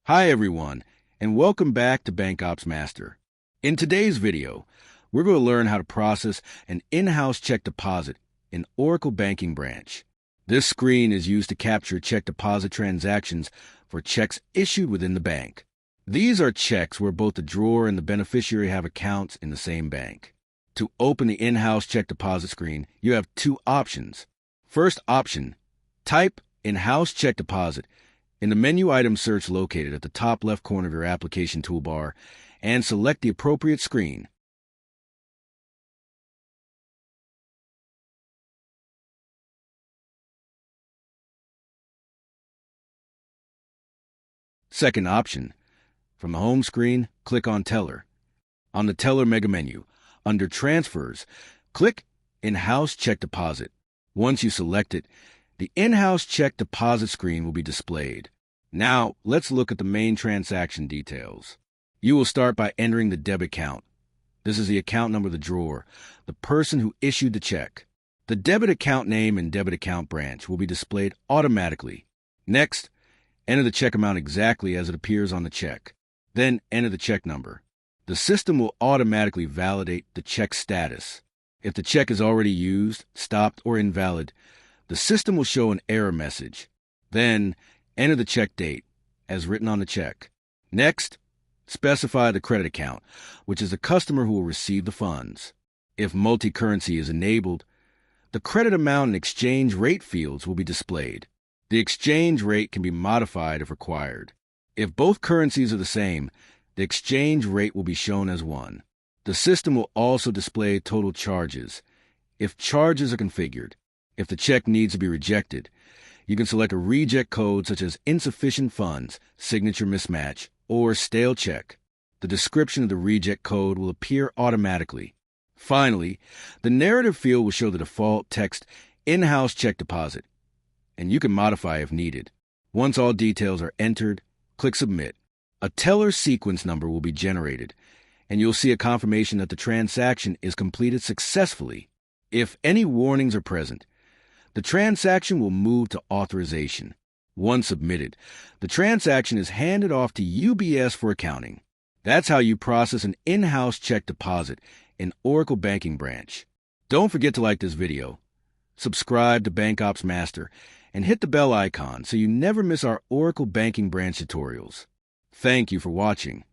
Hi everyone, and welcome back to BankOps Master. In today's video, we're going to learn how to process an in-house check deposit in Oracle Banking Branch. This screen is used to capture check deposit transactions for checks issued within the bank. These are checks where both the drawer and the beneficiary have accounts in the same bank. To open the in-house check deposit screen, you have two options. First option, type In-House Cheque Deposit in the menu item search located at the top left corner of your application toolbar and select the appropriate screen. Second option, from the home screen, click on Teller. On the Teller mega menu, under Transfers, click In-House Cheque Deposit. Once you select it, the In-House Cheque Deposit screen will be displayed. Now, let's look at the main transaction details. You will start by entering the debit account. This is the account number of the drawer, the person who issued the check. The debit account name and debit account branch will be displayed automatically. Next, enter the check amount exactly as it appears on the check. Then enter the check number. The system will automatically validate the check status. If the check is already used, stopped, or invalid, the system will show an error message. Then, enter the check date, as written on the check. Next, specify the credit account, which is the customer who will receive the funds. If multi-currency is enabled, the credit amount and exchange rate fields will be displayed. The exchange rate can be modified if required. If both currencies are the same, the exchange rate will be shown as 1. The system will also display total charges, if charges are configured. If the check needs to be rejected, you can select a reject code such as insufficient funds, signature mismatch, or stale check. The description of the reject code will appear automatically. Finally, the narrative field will show the default text In-House Cheque Deposit, and you can modify if needed. Once all details are entered, click Submit. A teller sequence number will be generated, and you'll see a confirmation that the transaction is completed successfully. If any warnings are present, the transaction will move to authorization. Once submitted, the transaction is handed off to UBS for accounting. That's how you process an in-house check deposit in Oracle Banking Branch. Don't forget to like this video, subscribe to BankOps Master, and hit the bell icon so you never miss our Oracle Banking Branch tutorials. Thank you for watching.